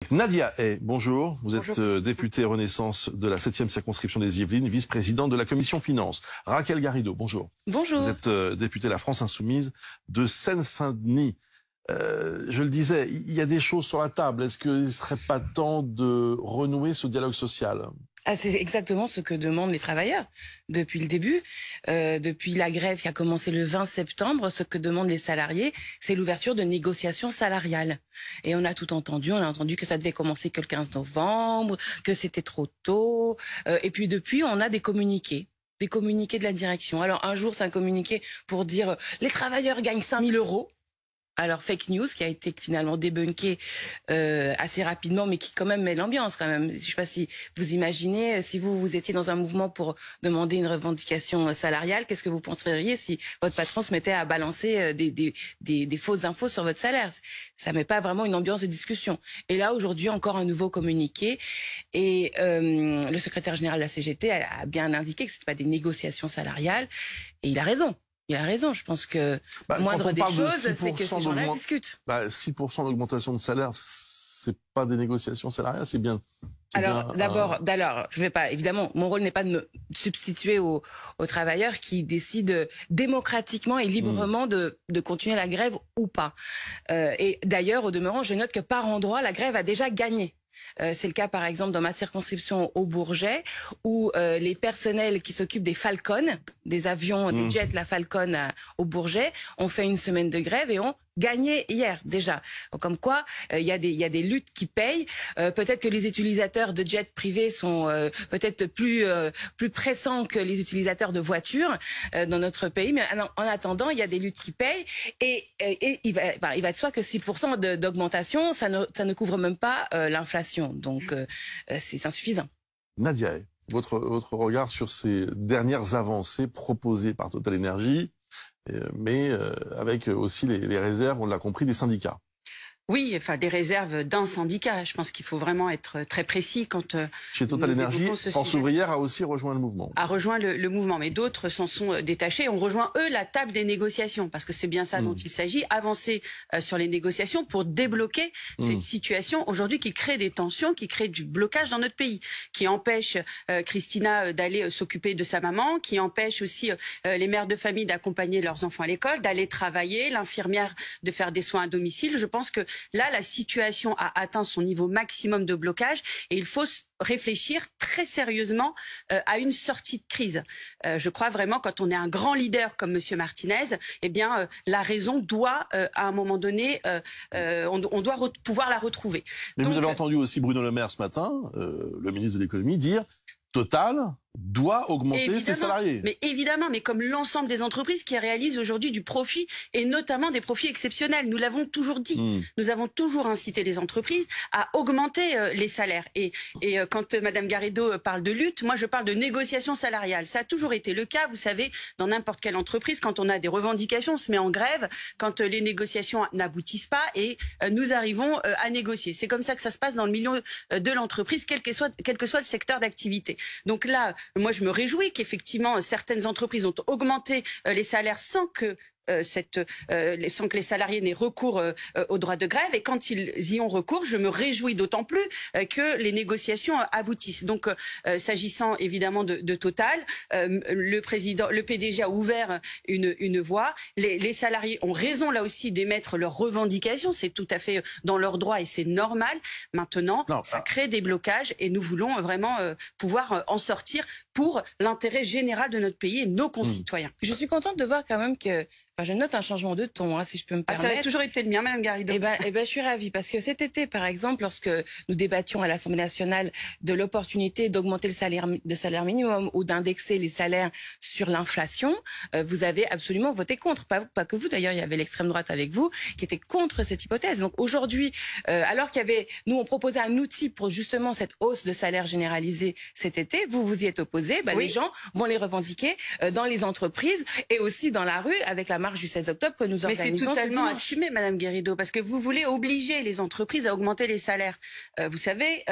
Nadia Hay, bonjour. Vous êtes Bonjour. députée Renaissance de la 7e circonscription des Yvelines, vice-présidente de la commission finances. Raquel Garrido, bonjour. Bonjour. Vous êtes députée La France Insoumise de Seine-Saint-Denis. Je le disais, il y a des choses sur la table. Est-ce qu'il ne serait pas temps de renouer ce dialogue social ? C'est exactement ce que demandent les travailleurs depuis le début. Depuis la grève qui a commencé le 20 septembre, ce que demandent les salariés, c'est l'ouverture de négociations salariales. Et on a tout entendu. On a entendu que ça devait commencer que le 15 novembre, que c'était trop tôt. Et puis depuis, on a des communiqués de la direction. Alors un jour, c'est un communiqué pour dire les travailleurs gagnent 5 000 €. Alors fake news qui a été finalement débunké assez rapidement, mais qui quand même met l'ambiance quand même. Je sais pas si vous imaginez, si vous étiez dans un mouvement pour demander une revendication salariale, qu'est-ce que vous penseriez si votre patron se mettait à balancer des fausses infos sur votre salaire? Ça met pas vraiment une ambiance de discussion. Et là aujourd'hui encore un nouveau communiqué et le secrétaire général de la CGT a bien indiqué que c'était pas des négociations salariales et il a raison. Il a raison, je pense que moindre des choses, c'est que ces gens-là discutent. 6% d'augmentation de salaire, c'est pas des négociations salariales, c'est bien. Alors d'abord, je vais pas, évidemment, mon rôle n'est pas de me substituer aux travailleurs qui décident démocratiquement et librement de continuer la grève ou pas. Et d'ailleurs, au demeurant, je note que par endroit, la grève a déjà gagné. C'est le cas par exemple dans ma circonscription au Bourget où les personnels qui s'occupent des Falcon, des avions, des jets, la Falcon au Bourget, ont fait une semaine de grève et ont gagné hier déjà. Donc, comme quoi, il y a des luttes qui payent. Peut-être que les utilisateurs de jets privés sont peut-être plus pressants que les utilisateurs de voitures dans notre pays. Mais en attendant, il y a des luttes qui payent et il va de soi que 6% d'augmentation, ça ne couvre même pas l'inflation. Donc, c'est insuffisant. Nadia Hay, votre regard sur ces dernières avancées proposées par Total Energy, mais avec aussi les réserves, on l'a compris, des syndicats. Oui, enfin des réserves d'un syndicat. Je pense qu'il faut vraiment être très précis quand chez Total Energy, France Ouvrière a aussi rejoint le mouvement. A rejoint le mouvement, mais d'autres s'en sont détachés. On rejoint eux la table des négociations parce que c'est bien ça dont il s'agit, avancer sur les négociations pour débloquer cette situation aujourd'hui qui crée des tensions, qui crée du blocage dans notre pays, qui empêche Christina d'aller s'occuper de sa maman, qui empêche aussi les mères de famille d'accompagner leurs enfants à l'école, d'aller travailler, l'infirmière de faire des soins à domicile. Je pense que là, la situation a atteint son niveau maximum de blocage et il faut réfléchir très sérieusement à une sortie de crise. Je crois vraiment, quand on est un grand leader comme Monsieur Martinez, eh bien, la raison doit, à un moment donné, on doit pouvoir la retrouver. Mais donc, vous avez entendu aussi Bruno Le Maire ce matin, le ministre de l'économie, dire Total doit augmenter ses salariés. Mais évidemment, mais comme l'ensemble des entreprises qui réalisent aujourd'hui du profit, et notamment des profits exceptionnels. Nous l'avons toujours dit. Nous avons toujours incité les entreprises à augmenter les salaires. Et quand Madame Garrido parle de lutte, moi je parle de négociation salariale. Ça a toujours été le cas, vous savez, dans n'importe quelle entreprise, quand on a des revendications, on se met en grève, quand les négociations n'aboutissent pas, et nous arrivons à négocier. C'est comme ça que ça se passe dans le milieu de l'entreprise, quel que soit le secteur d'activité. Donc là, moi, je me réjouis qu'effectivement certaines entreprises ont augmenté les salaires sans que les salariés n'aient recours au droit de grève. Et quand ils y ont recours, je me réjouis d'autant plus que les négociations aboutissent. Donc, s'agissant évidemment de Total, le PDG a ouvert une voie. Les salariés ont raison là aussi d'émettre leurs revendications. C'est tout à fait dans leur droit et c'est normal. Maintenant, ça crée des blocages et nous voulons vraiment pouvoir en sortir pour l'intérêt général de notre pays et nos concitoyens. Je suis contente de voir quand même que... je note un changement de ton, si je peux me permettre. Ça a toujours été le mien, Madame Garrido. Eh ben, je suis ravie parce que cet été, par exemple, lorsque nous débattions à l'Assemblée nationale de l'opportunité d'augmenter le salaire minimum ou d'indexer les salaires sur l'inflation, vous avez absolument voté contre. Pas que vous, d'ailleurs, il y avait l'extrême droite avec vous qui était contre cette hypothèse. Donc aujourd'hui, alors nous on proposait un outil pour justement cette hausse de salaire généralisée cet été, vous vous y êtes opposé. proposées, les gens vont les revendiquer dans les entreprises et aussi dans la rue avec la marche du 16 octobre que nous organisons. Mais c'est totalement assumé, Madame Guérido, parce que vous voulez obliger les entreprises à augmenter les salaires. Vous savez,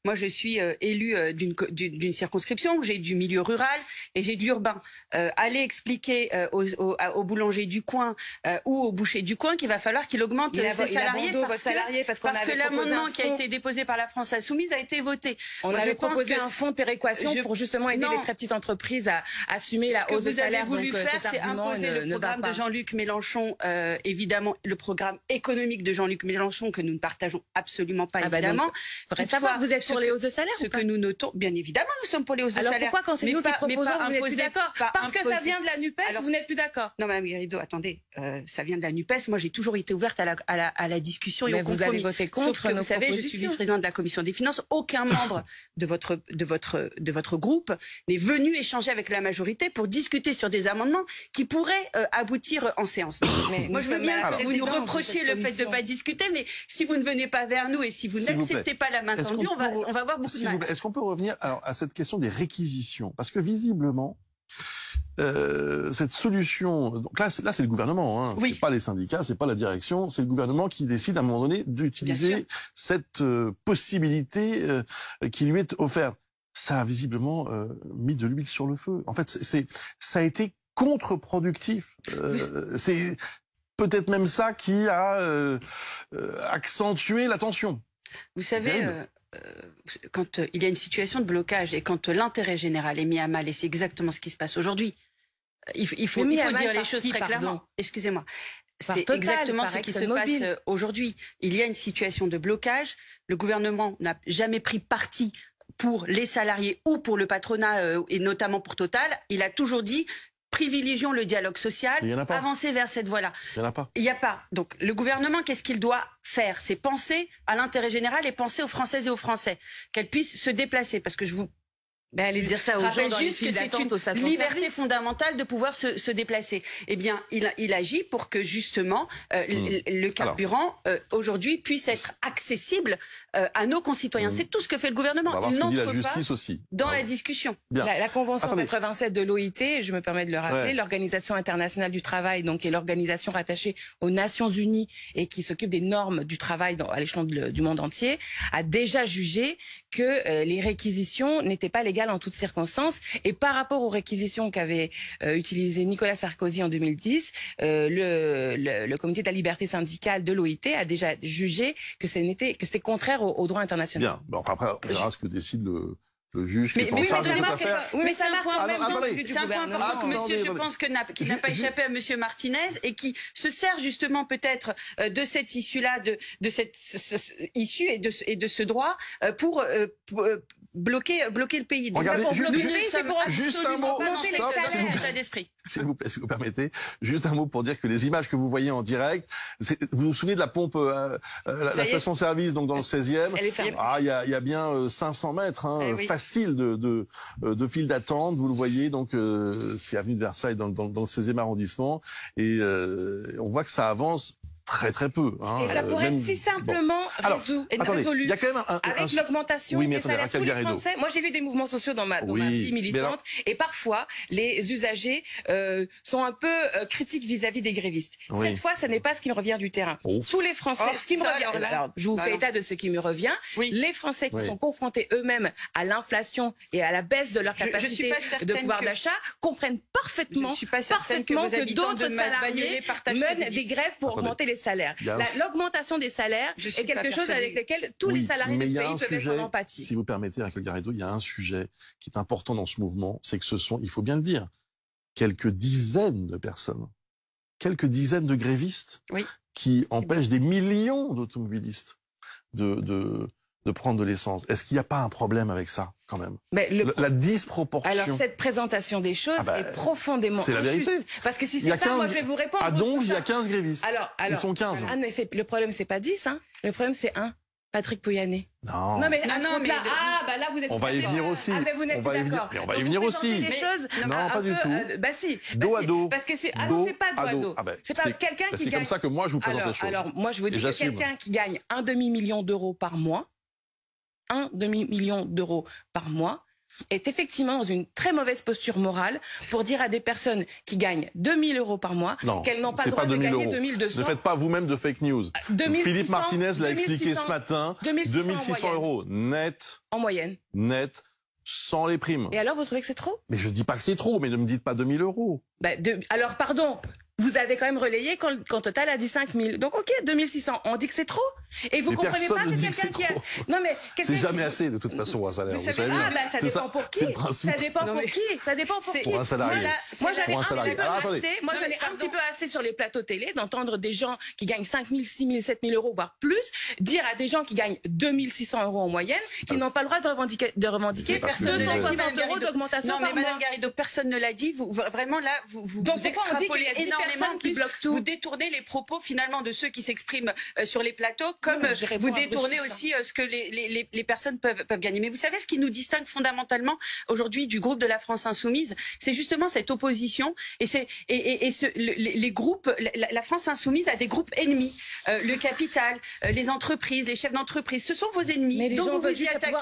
moi je suis élue d'une circonscription où j'ai du milieu rural et j'ai de l'urbain. Allez expliquer au boulanger du coin ou au boucher du coin qu'il va falloir qu'il augmente ses salariés parce que l'amendement qui a été déposé par la France Insoumise a été voté. On avait proposé un fonds de péréquation pour justement aider les très petites entreprises à assumer la hausse de salaire. Ce que vous avez voulu faire, c'est imposer le programme de Jean-Luc Mélenchon, évidemment le programme économique de Jean-Luc Mélenchon que nous ne partageons absolument pas, évidemment. Il faudrait savoir, vous êtes pour les hausses de salaire ou pas ? Ce que nous notons, bien évidemment, nous sommes pour les hausses de salaire. Alors pourquoi quand c'est nous qui proposons, vous n'êtes plus d'accord ? Parce que ça vient de la NUPES, vous n'êtes plus d'accord ? Non, Madame Guérido, attendez, ça vient de la NUPES. Moi, j'ai toujours été ouverte à la discussion et au compromis. Vous avez voté contre nos vous savez, je suis vice-présidente de la commission des finances. Aucun membre de votre groupe n'est venu échanger avec la majorité pour discuter sur des amendements qui pourraient aboutir en séance. Moi, je veux bien que vous nous reprochiez le fait de ne pas discuter, mais si vous ne venez pas vers nous et si vous n'acceptez pas la main tendue, on va avoir beaucoup de mal. Est-ce qu'on peut revenir à cette question des réquisitions ? Parce que visiblement, cette solution, donc là c'est le gouvernement, hein, c'est pas les syndicats, c'est pas la direction, c'est le gouvernement qui décide à un moment donné d'utiliser cette possibilité qui lui est offerte. Ça a visiblement mis de l'huile sur le feu. En fait, ça a été contre-productif. C'est peut-être même ça qui a accentué la tension. Vous savez, quand il y a une situation de blocage et quand l'intérêt général est mis à mal, et c'est exactement ce qui se passe aujourd'hui, il faut dire les choses très clairement. Excusez-moi. C'est exactement ce qui se passe aujourd'hui. Il y a une situation de blocage. Le gouvernement n'a jamais pris parti pour les salariés ou pour le patronat, et notamment pour Total. Il a toujours dit privilégions le dialogue social, avancer vers cette voie-là. Il n'y en a pas. Il n'y a pas. Donc le gouvernement, qu'est-ce qu'il doit faire? C'est penser à l'intérêt général et penser aux Françaises et aux Français, qu'elles puissent se déplacer. Parce que je vous allez dire ça aux gens dans les files d'attente au station-service. C'est une liberté fondamentale de pouvoir se déplacer. Eh bien, il agit pour que justement le carburant aujourd'hui puisse être accessible à nos concitoyens. C'est tout ce que fait le gouvernement. Il n'entre pas dans la discussion. La Convention 87 de l'OIT, je me permets de le rappeler, l'Organisation internationale du travail, donc qui est l'organisation rattachée aux Nations Unies et qui s'occupe des normes du travail à l'échelon du monde entier, a déjà jugé que les réquisitions n'étaient pas légales en toutes circonstances. Et par rapport aux réquisitions qu'avait utilisé Nicolas Sarkozy en 2010, le comité de la liberté syndicale de l'OIT a déjà jugé que c'était contraire au droit international. Bien. Bon, après, on verra ce que décide le juge qui est en charge de cette affaire. Mais c'est un point important que monsieur, je pense, qui n'a pas échappé à monsieur Martinez et qui se sert justement peut-être de cette issue-là, de cette issue et de ce droit pour bloquer le pays. Regardez, juste un mot, s'il vous plaît, si vous permettez, juste un mot pour dire que les images que vous voyez en direct, vous vous souvenez de la pompe, la station-service, donc dans le 16e. Il y a bien 500 mètres, facile de file d'attente. Vous le voyez, donc c'est avenue de Versailles dans le 16e arrondissement, et on voit que ça avance très peu. Et ça pourrait être si simplement résolu. Il y a quand même avec l'augmentation des salaires. Tous les Français. Moi, j'ai vu des mouvements sociaux dans ma vie militante, et parfois les usagers sont un peu critiques vis-à-vis des grévistes. Cette fois, ça n'est pas ce qui me revient du terrain. Tous les Français, ce qui me revient. Alors, je vous fais état de ce qui me revient. Les Français qui sont confrontés eux-mêmes à l'inflation et à la baisse de leur capacité de pouvoir d'achat comprennent parfaitement que d'autres salariés mènent des grèves pour augmenter les salaires. L'augmentation des salaires est quelque chose avec lequel tous les salariés de ce pays peuvent être en empathie. Si vous permettez, Raquel Garrido, il y a un sujet qui est important dans ce mouvement, c'est que ce sont, il faut bien le dire, quelques dizaines de personnes, quelques dizaines de grévistes qui empêchent des millions d'automobilistes de prendre de l'essence. Est-ce qu'il n'y a pas un problème avec ça, quand même? La disproportion. Alors, cette présentation des choses est profondément injuste. C'est la vérité. Parce que si c'est ça, moi, je vais vous répondre. À Donge, il y a 15 grévistes. Ils sont 15. Le problème, c'est pas 10, hein. Le problème, c'est 1. Patrick Pouyanné. Non. Mais là, vous êtes. On va y venir aussi. Vous n'êtes pas d'accord. On va y venir aussi. Non, pas du tout. Si. Dos à dos. Parce que c'est pas dos à dos. C'est pas quelqu'un qui gagne. C'est comme ça que moi, je vous présente les choses. Alors, moi, je vous dis que quelqu'un qui gagne un demi-million d'euros par mois, 1 demi-million d'euros par mois, est effectivement dans une très mauvaise posture morale pour dire à des personnes qui gagnent 2000 € par mois qu'elles n'ont pas le droit de gagner 2200. Ne faites pas vous-même de fake news. 2600, Philippe Martinez l'a expliqué ce matin. 2600 € net. En moyenne. Net. Sans les primes. Et alors, vous trouvez que c'est trop? Mais je dis pas que c'est trop, mais ne me dites pas 2000 €. Alors, pardon, vous avez quand même relayé quand Total a dit 5000. Donc, ok, 2600, on dit que c'est trop. Et vous comprenez pas que quelqu'un qui a... Non, mais c'est jamais assez, de toute façon, un salaire. Vous savez bien. Ça dépend pour qui. Ça dépend pour qui. Ça dépend pour qui. Pour un salarié. Moi, j'en ai un petit peu assez sur les plateaux télé d'entendre des gens qui gagnent 5000, 6000, 7000 €, voire plus, dire à des gens qui gagnent 2600 € en moyenne, qui n'ont pas le droit de revendiquer 260 € d'augmentation par mois. Non, mais Madame Garrido, personne ne l'a dit. Vraiment, là, vous extrapolez énormément. Vous détournez les propos, finalement, de ceux qui s'expriment sur les plateaux, comme vous détournez aussi ce que les personnes peuvent gagner. Mais vous savez, ce qui nous distingue fondamentalement aujourd'hui du groupe de la France Insoumise, c'est justement cette opposition les groupes. La France Insoumise a des groupes ennemis, le capital, les entreprises, les chefs d'entreprise, ce sont vos ennemis. Mais donc vous vous y attaquez.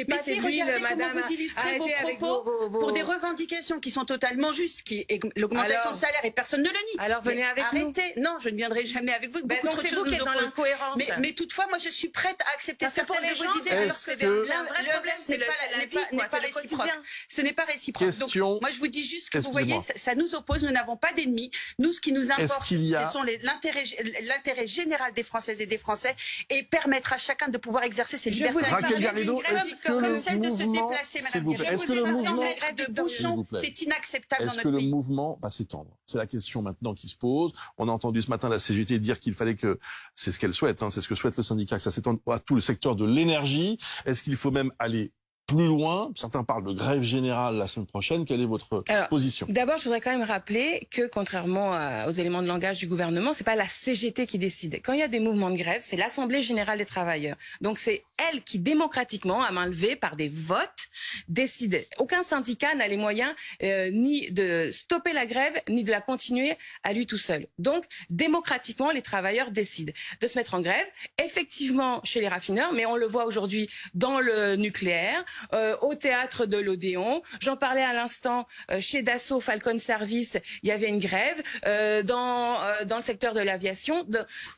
Mais si regardez comment vous illustrez vos propos pour des revendications qui sont totalement justes, qui est l'augmentation de salaire, et personne ne le nie. Alors venez avec nous. Arrêtez. Non, je ne viendrai jamais avec vous. Donc c'est vous qui êtes dans l'incohérence. Mais toutefois, moi, je suis prête à accepter certaines de vos idées. Le vrai problème, c'est n'est pas réciproque. Ce n'est pas réciproque. Donc, moi, je vous dis juste que vous voyez, ça nous oppose. Nous n'avons pas d'ennemis. Nous, ce qui nous importe, ce sont l'intérêt général des Françaises et des Français et permettre à chacun de pouvoir exercer ses libertés. Raquel Garrido, comme celle de se déplacer, Madame Garrido. Est-ce que le mouvement de bouchons, c'est inacceptable dans notre pays. Est-ce que le mouvement va s'étendre? C'est la question maintenant qui se pose. On a entendu ce matin la CGT dire qu'il fallait que, c'est ce qu'elle souhaite, c'est ce que souhaite le syndicat, que ça s'étende à tout le secteur de l'énergie. Est-ce qu'il faut même aller plus loin? Certains parlent de grève générale la semaine prochaine. Quelle est votre position? D'abord, je voudrais quand même rappeler que, contrairement aux éléments de langage du gouvernement, c'est pas la CGT qui décide. Quand il y a des mouvements de grève, c'est l'Assemblée générale des travailleurs. Donc c'est elle qui, démocratiquement, à main levée, par des votes, décide. Aucun syndicat n'a les moyens ni de stopper la grève, ni de la continuer à lui tout seul. Donc, démocratiquement, les travailleurs décident de se mettre en grève, effectivement chez les raffineurs, mais on le voit aujourd'hui dans le nucléaire, au théâtre de l'Odéon. J'en parlais à l'instant, chez Dassault Falcon Service, il y avait une grève. Dans le secteur de l'aviation,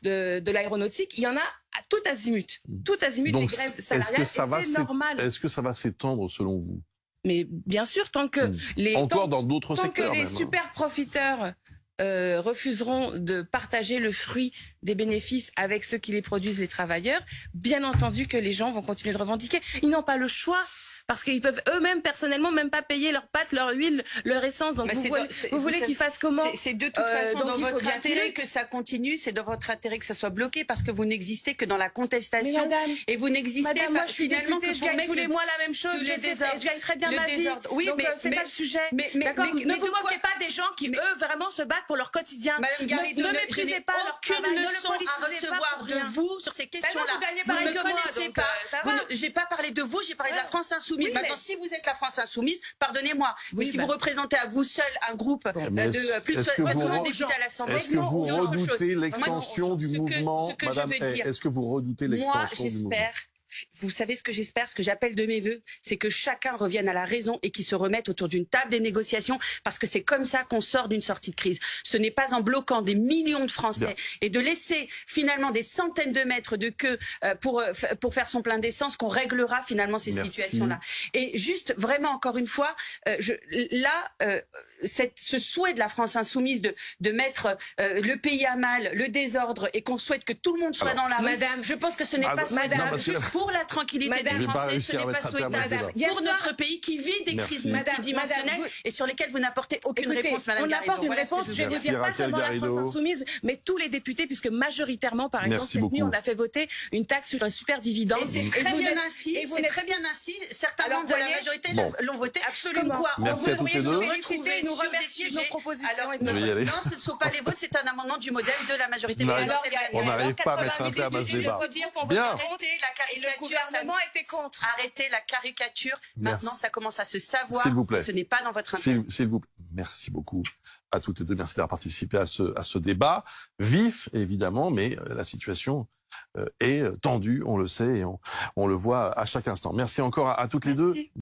de l'aéronautique, il y en a à tout azimut. Tout azimut, donc, les grèves salariales, c'est normal. Est-ce que ça va s'étendre selon vous? Mais bien sûr, tant que dans d'autres secteurs, tant que les super profiteurs refuseront de partager le fruit des bénéfices avec ceux qui les produisent, les travailleurs, bien entendu que les gens vont continuer de revendiquer. Ils n'ont pas le choix. Parce qu'ils peuvent eux-mêmes, personnellement, même pas payer leurs pâtes, leur huile, leur essence. Donc vous voulez qu'ils fassent comment? C'est de toute façon dans votre intérêt que ça continue, c'est dans votre intérêt que ça soit bloqué, parce que vous n'existez que dans la contestation. Et vous n'existez pas. Moi je suis députée, je gagne tous les mois la même chose, je gagne très bien ma vie. Oui, donc c'est pas le sujet. D'accord. Ne vous moquez pas des gens qui, eux, vraiment se battent pour leur quotidien. Madame Garrido, ne méprisez pas leur travail, aucune leçon à recevoir de vous sur ces questions-là. Vous ne me connaissez pas. J'ai pas parlé de vous, j'ai parlé de la France Insoumise. Maintenant, si vous êtes la France Insoumise, pardonnez-moi, mais si vous représentez à vous seul un groupe de plus de 60 députés à l'Assemblée, est-ce que vous redoutez l'extension du mouvement, Madame? Est-ce que vous redoutez l'extension du mouvement? Vous savez ce que j'espère, ce que j'appelle de mes vœux, c'est que chacun revienne à la raison et qu'il se remette autour d'une table des négociations, parce que c'est comme ça qu'on sort d'une sortie de crise. Ce n'est pas en bloquant des millions de Français et de laisser finalement des centaines de mètres de queue pour faire son plein d'essence qu'on réglera finalement ces situations-là. Et juste vraiment encore une fois, ce souhait de la France Insoumise de mettre le pays à mal, le désordre, et qu'on souhaite que tout le monde soit dans la rue, je pense que ce n'est pas souhaitable. Pour la tranquillité des Français, ce n'est pas souhaitable. Pour notre pays qui vit des crises multidimensionnelles et sur lesquelles vous n'apportez aucune réponse, Madame Garrido. On apporte une réponse, je vais vous dire, pas seulement la France Insoumise, mais tous les députés, puisque majoritairement, par exemple, cette nuit, on a fait voter une taxe sur les superdividendes. Et c'est très bien ainsi, certains membres de la majorité l'ont voté. Absolument. Comme quoi, on veut nous féliciter, nous remercier de nos propositions. Non, ce ne sont pas les vôtres, c'est un amendement du modèle de la majorité. On n'arrive pas à mettre un terme à ce débat. Bien. Le gouvernement était contre. Arrêtez la caricature. Maintenant, ça commence à se savoir. S'il vous plaît. Ce n'est pas dans votre intérêt. S'il vous plaît. Merci beaucoup à toutes les deux. Merci d'avoir participé à ce débat vif, évidemment, mais la situation est tendue, on le sait, et on le voit à chaque instant. Merci encore à toutes les deux.